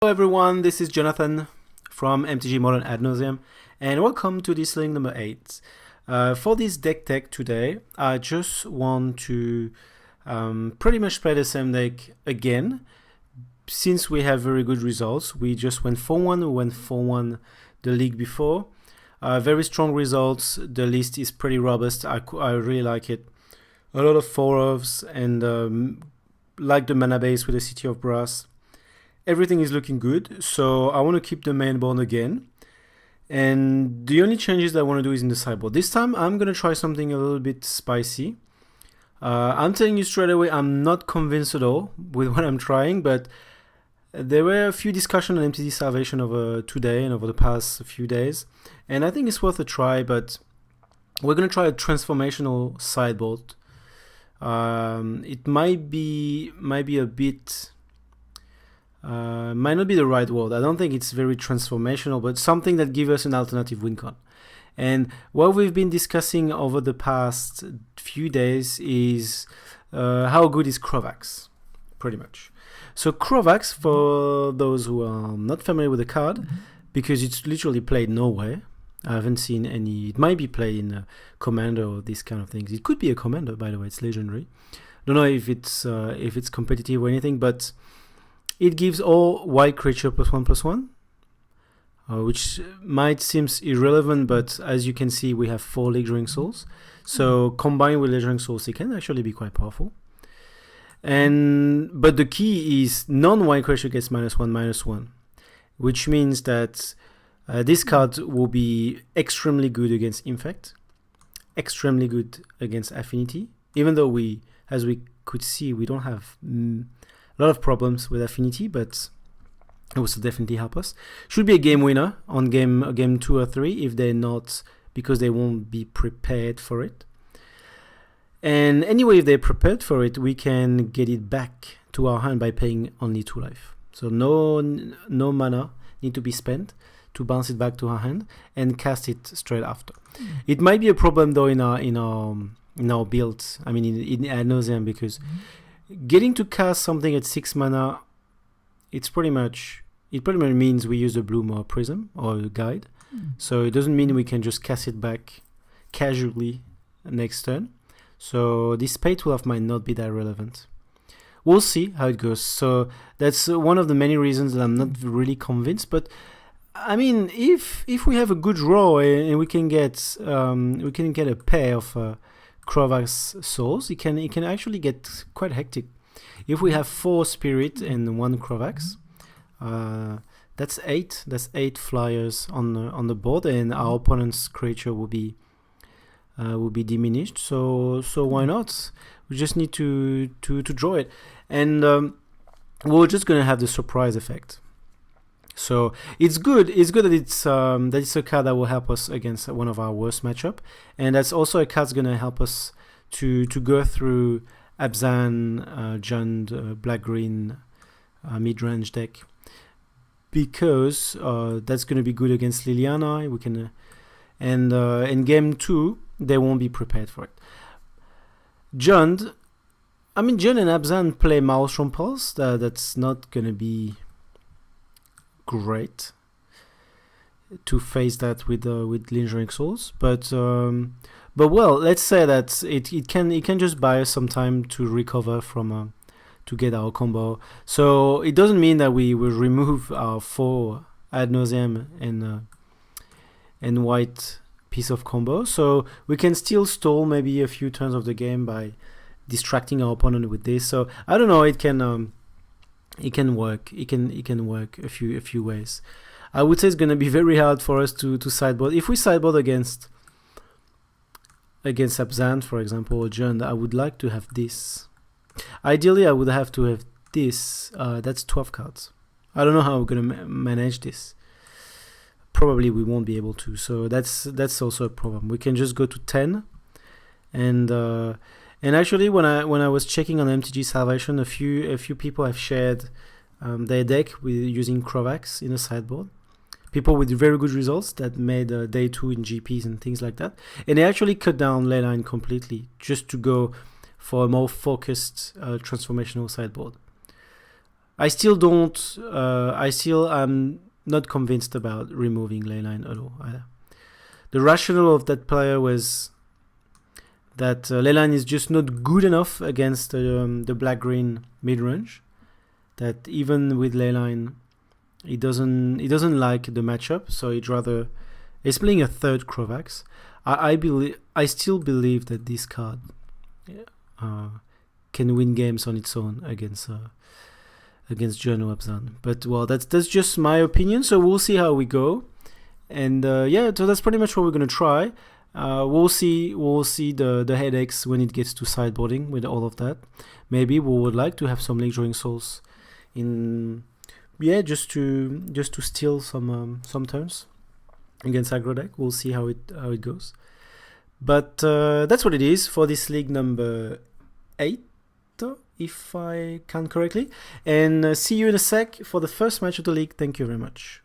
Hello everyone, this is Jonathan from MTG Modern Ad Nauseam, and welcome to this link number 8. For this deck tech today, I just want to pretty much play the same deck again. Since we have very good results, we just went 4-1, we went 4-1 the league before. Very strong results, the list is pretty robust, I really like it. A lot of 4-ofs and like the mana base with the City of Brass. Everything is looking good, so I want to keep the main board again. And the only changes that I want to do is in the sideboard. This time I'm going to try something a little bit spicy. I'm telling you straight away, I'm not convinced at all with what I'm trying, but there were a few discussions on MTG Salvation over today and over the past few days, and I think it's worth a try, but we're going to try a transformational sideboard. It might be a bit... might not be the right word. I don't think it's very transformational, but something that gives us an alternative win con. And what we've been discussing over the past few days is how good is Krovax, pretty much. So Krovax, for those who are not familiar with the card, because it's literally played nowhere. I haven't seen any. It might be played in a Commander or these kind of things. It could be a Commander, by the way. It's legendary. Don't know if it's competitive or anything, but it gives all white creature +1/+1, which might seem irrelevant, but as you can see, we have 4 Lingering Souls. So combined with Lingering Souls, it can actually be quite powerful. But the key is non-white creature gets -1/-1, which means that this card will be extremely good against Infect, extremely good against Affinity, even though as we could see, we don't have a lot of problems with Affinity, but it will definitely help us. Should be a game winner on game 2 or 3 if they're not, because they won't be prepared for it. And anyway, if they're prepared for it, we can get it back to our hand by paying only 2 life. So no mana need to be spent to bounce it back to our hand and cast it straight after. It might be a problem though in our build. I mean in Ad Nauseam, because getting to cast something at 6 mana, it pretty much means we use a Bloom or a Prism or a Guide. So it doesn't mean we can just cast it back casually next turn. So this pay 12 might not be that relevant. We'll see how it goes. So that's one of the many reasons that I'm not really convinced. But I mean, if we have a good draw and we can get a pair of Krovax Souls, it can actually get quite hectic. If we have 4 Spirit and 1 Krovax, that's 8. That's 8 flyers on the board, and our opponent's creature will be diminished. So why not? We just need to draw it, and we're just gonna have the surprise effect. So it's good. It's good that it's a card that will help us against one of our worst matchup, and that's also a card that's gonna help us to go through Abzan, Jund, black-green mid-range deck, because that's gonna be good against Liliana. We can, and in game 2 they won't be prepared for it. Jund and Abzan play Maelstrom Pulse. That's not gonna be great to face that with Lingering Souls, but well, let's say that it can just buy us some time to recover from to get our combo. So it doesn't mean that we will remove our 4 Ad Nauseam and white piece of combo. So we can still stall maybe a few turns of the game by distracting our opponent with this. So I don't know. It can work. It can work a few ways. I would say it's gonna be very hard for us to sideboard. If we sideboard against Abzan, for example, or Jund, I would like to have this. Ideally, I would have to have this. That's 12 cards. I don't know how we're gonna manage this. Probably we won't be able to. So that's also a problem. We can just go to 10, and actually, when I was checking on MTG Salvation, a few people have shared their deck with using Krovax in a sideboard. People with very good results that made day 2 in GPs and things like that, and they actually cut down leyline completely just to go for a more focused transformational sideboard. I still don't. I still am not convinced about removing Leyline at all. The rationale of that player was that Leyline is just not good enough against the black-green mid-range. That even with Leyline, he doesn't like the matchup, so he's playing a third Krovax. I still believe that this card can win games on its own against Jono Abzan. But well, that's just my opinion. So we'll see how we go, and yeah, so that's pretty much what we're gonna try. We'll see the headaches when it gets to sideboarding with all of that. Maybe we would like to have some late drawing souls in, yeah, just to steal some turns against aggro deck. We'll see how it goes. But that's what it is for this league number 8, if I count correctly. And see you in a sec for the first match of the league. Thank you very much.